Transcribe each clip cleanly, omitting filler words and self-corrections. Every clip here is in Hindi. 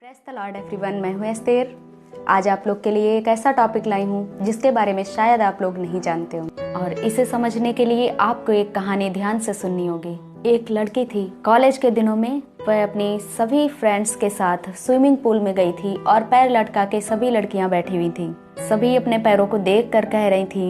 प्रेस द लॉर्ड एवरीवन, मैं हूँ एस्तेर। आज आप लोग के लिए एक ऐसा टॉपिक लाई हूँ जिसके बारे में शायद आप लोग नहीं जानते हो, और इसे समझने के लिए आपको एक कहानी ध्यान से सुननी होगी। एक लड़की थी, कॉलेज के दिनों में वह अपनी सभी फ्रेंड्स के साथ स्विमिंग पूल में गई थी और पैर लटका के सभी लड़कियां बैठी हुई थी। सभी अपने पैरों को देख कर कह रही थी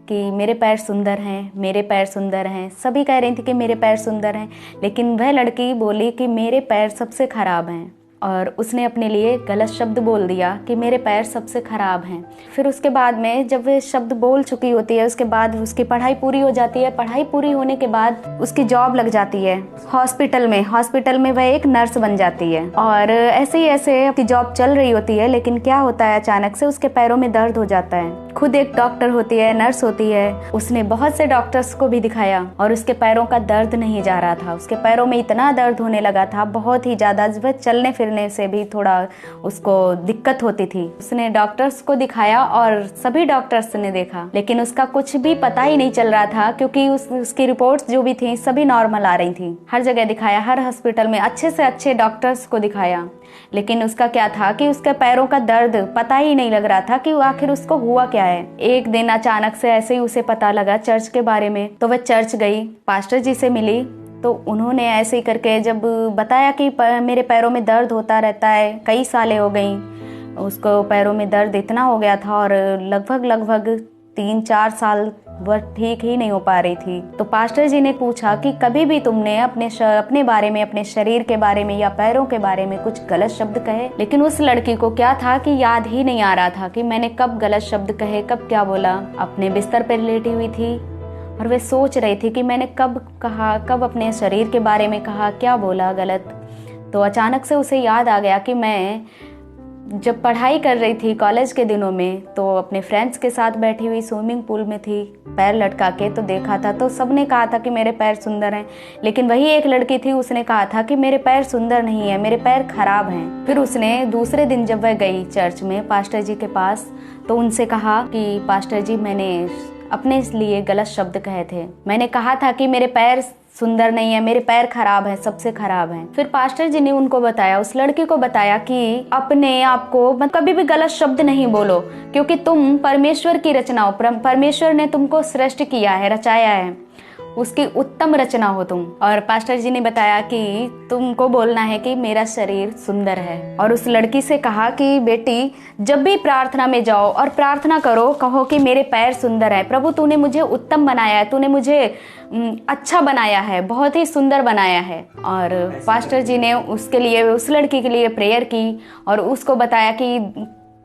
कि मेरे पैर सुंदर हैं, मेरे पैर सुंदर हैं। सभी कह रही थी कि मेरे पैर सुंदर हैं, लेकिन वह लड़की बोली कि मेरे पैर सबसे खराब हैं, और उसने अपने लिए गलत शब्द बोल दिया कि मेरे पैर सबसे खराब हैं। फिर उसके बाद में जब वह शब्द बोल चुकी होती है, उसके बाद उसकी पढ़ाई पूरी हो जाती है। पढ़ाई पूरी होने के बाद उसकी जॉब लग जाती है हॉस्पिटल में वह एक नर्स बन जाती है, और ऐसे ही ऐसे उसकी जॉब चल रही होती है। लेकिन क्या होता है, अचानक से उसके पैरों में दर्द हो जाता है। खुद एक डॉक्टर होती है, नर्स होती है, उसने बहुत से डॉक्टर्स को भी दिखाया और उसके पैरों का दर्द नहीं जा रहा था। उसके पैरों में इतना दर्द होने लगा था, बहुत ही ज्यादा, वह चलने फिरने से भी थोड़ा उसको दिक्कत होती थी। उसने डॉक्टर्स को दिखाया और सभी डॉक्टर्स ने देखा, लेकिन उसका कुछ भी पता ही नहीं चल रहा था, क्योंकि उसकी रिपोर्ट्स जो भी थी सभी नॉर्मल आ रही थी। हर जगह दिखाया, हर हॉस्पिटल में अच्छे से अच्छे डॉक्टर्स को दिखाया, लेकिन उसका क्या था कि उसके पैरों का दर्द पता ही नहीं लग रहा था कि आखिर उसको हुआ क्या है। एक दिन अचानक से ऐसे ही उसे पता लगा चर्च के बारे में, तो वह चर्च गई, पास्टर जी से मिली। तो उन्होंने ऐसे ही करके जब बताया कि मेरे पैरों में दर्द होता रहता है, कई सालें हो गई, उसको पैरों में दर्द इतना हो गया था और लगभग 3-4 साल वह ठीक ही नहीं हो पा रही थी। तो पास्टर जी ने पूछा कि कभी भी तुमने अपने बारे में, अपने शरीर के बारे में या पैरों के बारे में कुछ गलत शब्द कहे? लेकिन उस लड़की को क्या था कि याद ही नहीं आ रहा था कि मैंने कब गलत शब्द कहे, कब क्या बोला। अपने बिस्तर पर लेटी हुई थी और वे सोच रही थी कि मैंने कब कहा, कब अपने शरीर के बारे में कहा, क्या बोला गलत। तो अचानक से उसे याद आ गया कि मैं जब पढ़ाई कर रही थी कॉलेज के दिनों में, तो अपने फ्रेंड्स के साथ बैठी हुई स्विमिंग पूल में थी, पैर लटका के तो देखा था, तो सबने कहा था कि मेरे पैर सुंदर हैं। लेकिन वही एक लड़की थी, उसने कहा था कि मेरे पैर सुंदर नहीं है, मेरे पैर खराब हैं। फिर उसने दूसरे दिन जब वह गई चर्च में पास्टर जी के पास, तो उनसे कहा कि पास्टर जी, मैंने अपने लिए गलत शब्द कहे थे, मैंने कहा था कि मेरे पैर सुंदर नहीं है, मेरे पैर खराब है, सबसे खराब है। फिर पास्टर जी ने उनको बताया, उस लड़की को बताया कि अपने आप को कभी भी गलत शब्द नहीं बोलो, क्योंकि तुम परमेश्वर की रचना हो, परमेश्वर ने तुमको सृष्टि किया है, रचाया है, उसकी उत्तम रचना हो तुम। और पास्टर जी ने बताया कि तुमको बोलना है कि मेरा शरीर सुंदर है। और उस लड़की से कहा कि बेटी, जब भी प्रार्थना में जाओ और प्रार्थना करो, कहो कि मेरे पैर सुंदर है, प्रभु तूने मुझे उत्तम बनाया है, तूने मुझे अच्छा बनाया है, बहुत ही सुंदर बनाया है। और पास्टर जी ने उसके लिए, उस लड़की के लिए प्रेयर की और उसको बताया कि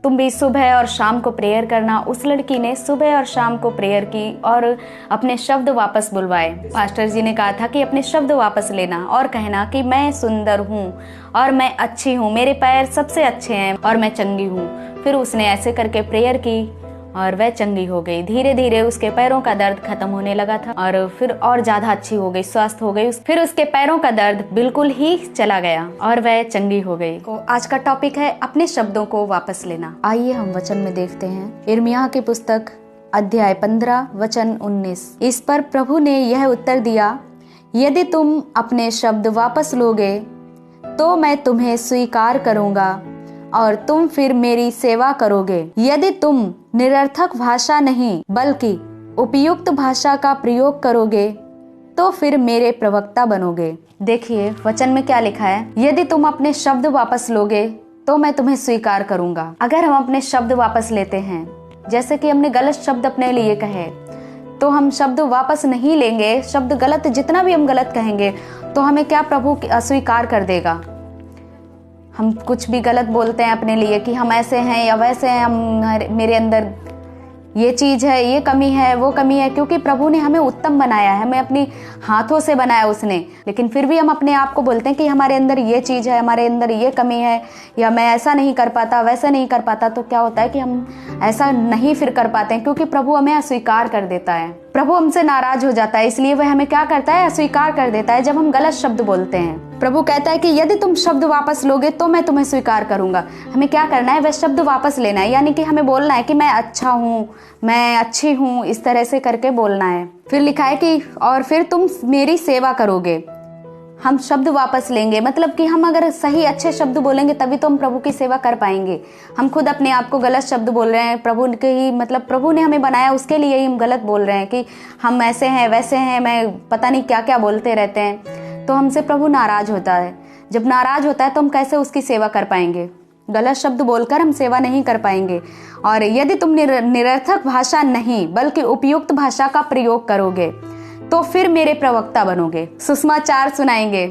तुम भी सुबह और शाम को प्रेयर करना। उस लड़की ने सुबह और शाम को प्रेयर की और अपने शब्द वापस बुलवाए। पास्टर जी ने कहा था कि अपने शब्द वापस लेना और कहना कि मैं सुंदर हूँ और मैं अच्छी हूँ, मेरे पैर सबसे अच्छे हैं और मैं चंगी हूँ। फिर उसने ऐसे करके प्रेयर की और वह चंगी हो गई। धीरे धीरे उसके पैरों का दर्द खत्म होने लगा था और फिर और ज्यादा अच्छी हो गई, स्वस्थ हो गई। फिर उसके पैरों का दर्द बिल्कुल ही चला गया और वह चंगी हो गई। तो आज का टॉपिक है अपने शब्दों को वापस लेना। आइए हम वचन में देखते हैं। यिर्मयाह की पुस्तक अध्याय 15 वचन 19। इस पर प्रभु ने यह उत्तर दिया, यदि तुम अपने शब्द वापस लोगे तो मैं तुम्हें स्वीकार करूंगा और तुम फिर मेरी सेवा करोगे। यदि तुम निरर्थक भाषा नहीं बल्कि उपयुक्त भाषा का प्रयोग करोगे तो फिर मेरे प्रवक्ता बनोगे। देखिए वचन में क्या लिखा है, यदि तुम अपने शब्द वापस लोगे तो मैं तुम्हें स्वीकार करूंगा। अगर हम अपने शब्द वापस लेते हैं, जैसे कि हमने गलत शब्द अपने लिए कहे, तो हम शब्द वापस नहीं लेंगे, शब्द गलत, जितना भी हम गलत कहेंगे, तो हमें क्या प्रभु अस्वीकार कर देगा। हम कुछ भी गलत बोलते हैं अपने लिए कि हम ऐसे हैं या वैसे हैं, हम मेरे अंदर ये चीज है, ये कमी है, वो कमी है, क्योंकि प्रभु ने हमें उत्तम बनाया है, हमें अपनी हाथों से बनाया उसने। लेकिन फिर भी हम अपने आप को बोलते हैं कि हमारे अंदर ये चीज है, हमारे अंदर ये कमी है, या मैं ऐसा नहीं कर पाता, वैसा नहीं कर पाता। तो क्या होता है कि हम ऐसा नहीं फिर कर पाते हैं, क्योंकि प्रभु हमें अस्वीकार कर देता है। प्रभु हमसे नाराज हो जाता है, इसलिए वह हमें क्या करता है, अस्वीकार कर देता है जब हम गलत शब्द बोलते हैं। प्रभु कहता है कि यदि तुम शब्द वापस लोगे तो मैं तुम्हें स्वीकार करूंगा। हमें क्या करना है, वह शब्द वापस लेना है, यानी कि हमें बोलना है कि मैं अच्छा हूँ, मैं अच्छी हूँ, इस तरह से करके बोलना है। फिर लिखा है कि और फिर तुम मेरी सेवा करोगे। हम शब्द वापस लेंगे, मतलब कि हम अगर सही अच्छे शब्द बोलेंगे तभी तो हम प्रभु की सेवा कर पाएंगे। हम खुद अपने आप को गलत शब्द बोल रहे हैं, प्रभु के ही मतलब प्रभु ने हमें बनाया उसके लिए ही हम गलत बोल रहे हैं कि हम ऐसे हैं वैसे हैं, मैं पता नहीं क्या क्या बोलते रहते हैं, तो हमसे प्रभु नाराज होता है। जब नाराज होता है तो हम कैसे उसकी सेवा कर पाएंगे? गलत शब्द बोलकर हम सेवा नहीं कर पाएंगे। और यदि तुम निरर्थक भाषा नहीं बल्कि उपयुक्त भाषा का प्रयोग करोगे तो फिर मेरे प्रवक्ता बनोगे। सुसमाचार सुनाएंगे,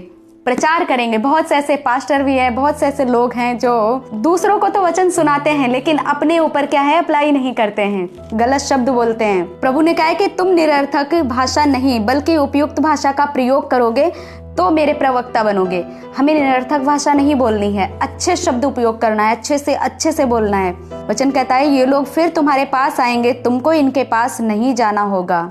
प्रचार करेंगे। बहुत से ऐसे पास्टर भी हैं, बहुत से ऐसे लोग हैं जो दूसरों को तो वचन सुनाते हैं लेकिन अपने ऊपर क्या है अप्लाई नहीं करते हैं, गलत शब्द बोलते हैं। प्रभु ने कहा है कि तुम निरर्थक भाषा नहीं बल्कि उपयुक्त भाषा का प्रयोग करोगे तो मेरे प्रवक्ता बनोगे। हमें निरर्थक भाषा नहीं बोलनी है, अच्छे शब्द उपयोग करना है, अच्छे से बोलना है। वचन कहता है ये लोग फिर तुम्हारे पास आएंगे, तुमको इनके पास नहीं जाना होगा।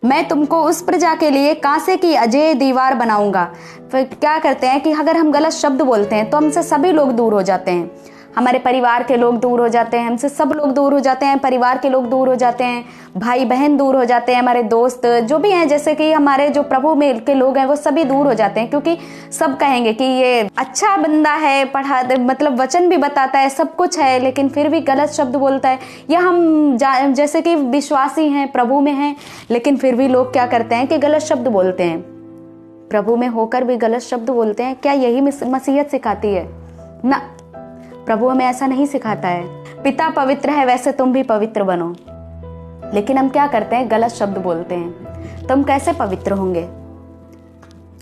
मैं तुमको उस प्रजा के लिए कांसे की अजेय दीवार बनाऊंगा। फिर क्या करते हैं कि अगर हम गलत शब्द बोलते हैं तो हमसे सभी लोग दूर हो जाते हैं, हमारे परिवार के लोग दूर हो जाते हैं, हमसे सब लोग दूर हो जाते हैं, परिवार के लोग दूर हो जाते हैं, भाई बहन दूर हो जाते हैं, हमारे दोस्त जो भी हैं, जैसे कि हमारे जो प्रभु में के लोग हैं वो सभी दूर हो जाते हैं, क्योंकि सब कहेंगे कि ये अच्छा बंदा है, पढ़ा मतलब वचन भी बताता है, सब कुछ है, लेकिन फिर भी गलत शब्द बोलता है। या हम जैसे कि विश्वासी हैं, प्रभु में हैं, लेकिन फिर भी लोग क्या करते हैं कि गलत शब्द बोलते हैं, प्रभु में होकर भी गलत शब्द बोलते हैं। क्या यही मसीहत सिखाती है? ना, प्रभु हमें ऐसा नहीं सिखाता है। पिता पवित्र है वैसे तुम भी पवित्र बनो, लेकिन हम क्या करते हैं? गलत शब्द बोलते हैं। तो हम कैसे पवित्र होंगे?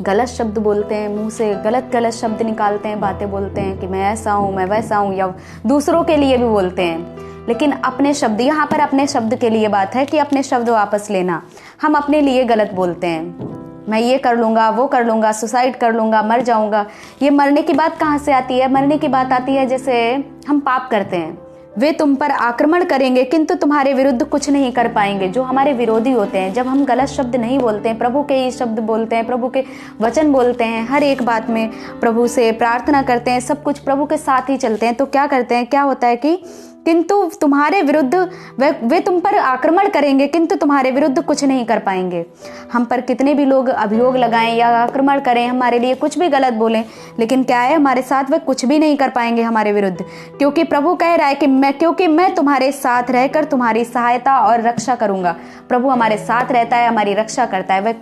गलत शब्द बोलते हैं, मुंह से गलत शब्द निकालते हैं, बातें बोलते हैं कि मैं ऐसा हूं, मैं वैसा हूं, या दूसरों के लिए भी बोलते हैं। लेकिन अपने शब्द, यहाँ पर अपने शब्द के लिए बात है कि अपने शब्द वापस लेना। हम अपने लिए गलत बोलते हैं, मैं ये कर लूंगा, वो कर लूंगा, सुसाइड कर लूंगा, मर जाऊंगा। ये मरने की बात कहाँ से आती है? मरने की बात आती है जैसे हम पाप करते हैं। वे तुम पर आक्रमण करेंगे किंतु तुम्हारे विरुद्ध कुछ नहीं कर पाएंगे। जो हमारे विरोधी होते हैं, जब हम गलत शब्द नहीं बोलते हैं, प्रभु के ही शब्द बोलते हैं, प्रभु के वचन बोलते हैं, हर एक बात में प्रभु से प्रार्थना करते हैं, सब कुछ प्रभु के साथ ही चलते हैं, तो क्या करते हैं, क्या होता है कि किंतु तुम्हारे विरुद्ध वे तुम पर आक्रमण करेंगे किंतु तुम्हारे विरुद्ध कुछ नहीं कर पाएंगे। हम पर कितने भी लोग अभियोग लगाएं या आक्रमण करें, हमारे लिए कुछ भी गलत बोलें, लेकिन क्या है, हमारे साथ वे कुछ भी नहीं कर पाएंगे हमारे विरुद्ध, क्योंकि प्रभु कह रहा है कि मैं तुम्हारे साथ रहकर तुम्हारी सहायता और रक्षा करूंगा। प्रभु हमारे साथ रहता है, हमारी रक्षा करता है। वह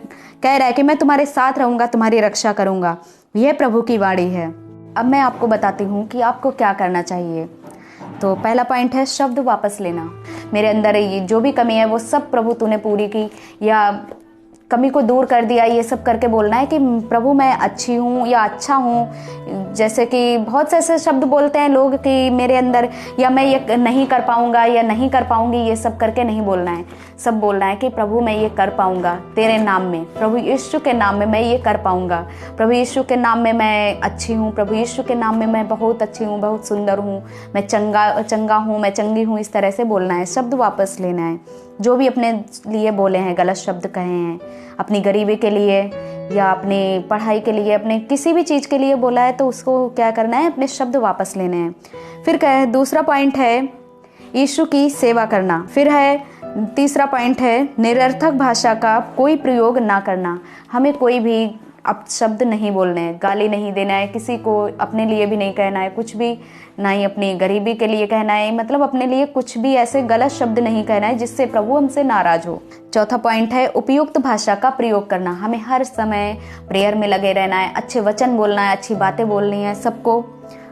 कह रहा है कि मैं तुम्हारे साथ रहूंगा, तुम्हारी रक्षा करूंगा। यह प्रभु की वाणी है। अब मैं आपको बताती हूँ कि आपको क्या करना चाहिए। तो पहला पॉइंट है शब्द वापस लेना। मेरे अंदर ये जो भी कमी है वो सब प्रभु तूने पूरी की, या कमी को दूर कर दिया, ये सब करके बोलना है कि प्रभु मैं अच्छी हूँ या अच्छा हूँ। जैसे कि बहुत से ऐसे शब्द बोलते हैं लोग कि मेरे अंदर, या मैं ये नहीं कर पाऊंगा या नहीं कर पाऊंगी, ये सब करके नहीं बोलना है। सब बोलना है कि प्रभु मैं ये कर पाऊंगा तेरे नाम में, प्रभु यीशु के नाम में मैं ये कर पाऊंगा, प्रभु यीशु के नाम में मैं अच्छी हूँ, प्रभु यीशु के नाम में मैं बहुत अच्छी हूँ, बहुत सुंदर हूँ, मैं चंगा हूँ, मैं चंगी हूँ। इस तरह से बोलना है, शब्द वापस लेना है। जो भी अपने लिए बोले हैं, गलत शब्द कहे हैं, अपनी गरीबी के लिए या अपनी पढ़ाई के लिए, अपने किसी भी चीज़ के लिए बोला है, तो उसको क्या करना है, अपने शब्द वापस लेने हैं। फिर क्या है, दूसरा पॉइंट है यीशु की सेवा करना। फिर है तीसरा पॉइंट है निरर्थक भाषा का कोई प्रयोग ना करना। हमें कोई भी अब शब्द नहीं बोलने हैं, गाली नहीं देना है किसी को, अपने लिए भी नहीं कहना है कुछ भी, ना ही अपनी गरीबी के लिए कहना है, मतलब अपने लिए कुछ भी ऐसे गलत शब्द नहीं कहना है जिससे प्रभु हमसे नाराज हो। चौथा पॉइंट है उपयुक्त भाषा का प्रयोग करना। हमें हर समय प्रेयर में लगे रहना है, अच्छे वचन बोलना है, अच्छी बातें बोलनी है सबको,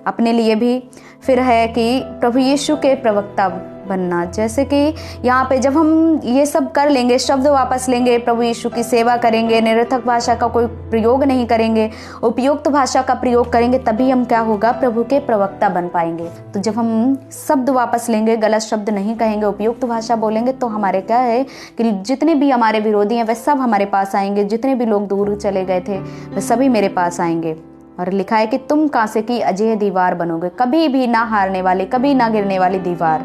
अपने लिए भी। फिर है कि प्रभु यीशु के प्रवक्ता बनना। जैसे कि यहाँ पे जब हम ये सब कर लेंगे, शब्द वापस लेंगे, प्रभु यीशु की सेवा करेंगे, निरर्थक भाषा का कोई प्रयोग नहीं करेंगे, उपयुक्त भाषा का प्रयोग करेंगे, तभी हम क्या होगा, प्रभु के प्रवक्ता बन पाएंगे। तो जब हम शब्द वापस लेंगे, गलत शब्द नहीं कहेंगे, उपयुक्त भाषा बोलेंगे, तो हमारे क्या है कि जितने भी हमारे विरोधी हैं वे सब हमारे पास आएंगे, जितने भी लोग दूर चले गए थे वे सभी मेरे पास आएंगे। और लिखा है कि तुम कांसे की अजेय दीवार बनोगे, कभी भी ना हारने वाली, कभी ना गिरने वाली दीवार।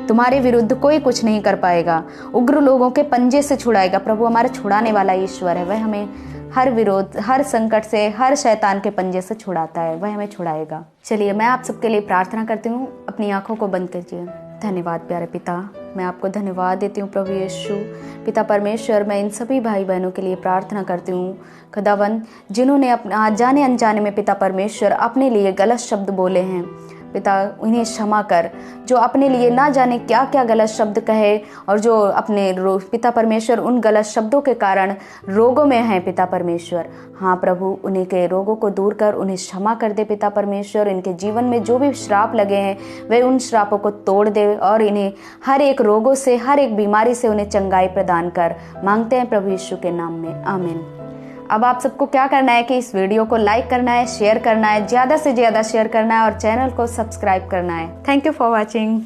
तुम्हारे विरुद्ध कोई कुछ नहीं कर पाएगा, उग्र लोगों के पंजे से छुड़ाएगा। प्रभु हमारा छुड़ाने वाला ईश्वर है, वह हमें हर विरोध, हर संकट से, हर शैतान के पंजे से छुड़ाता है, वह हमें छुड़ाएगा। चलिए मैं आप सबके लिए प्रार्थना करती हूँ। अपनी आंखों को बंद कीजिए। धन्यवाद प्यारे पिता। मैं आपको धन्यवाद देती हूँ प्रभु यीशु। पिता परमेश्वर, मैं इन सभी भाई बहनों के लिए प्रार्थना करती हूँ खुदावंद, जिन्होंने अपना जाने अनजाने में पिता परमेश्वर अपने लिए गलत शब्द बोले हैं। पिता, उन्हें क्षमा कर, जो अपने लिए ना जाने क्या क्या गलत शब्द कहे और जो अपने पिता परमेश्वर उन गलत शब्दों के कारण रोगों में हैं पिता परमेश्वर। हाँ प्रभु, उन्हीं के रोगों को दूर कर, उन्हें क्षमा कर दे पिता परमेश्वर। इनके जीवन में जो भी श्राप लगे हैं वे उन श्रापों को तोड़ दे और इन्हें हर एक रोगों से, हर एक बीमारी से उन्हें चंगाई प्रदान कर। मांगते हैं प्रभु यीशु के नाम में, आमीन। अब आप सबको क्या करना है कि इस वीडियो को लाइक करना है, शेयर करना है, ज़्यादा से ज़्यादा शेयर करना है और चैनल को सब्सक्राइब करना है। Thank you for watching.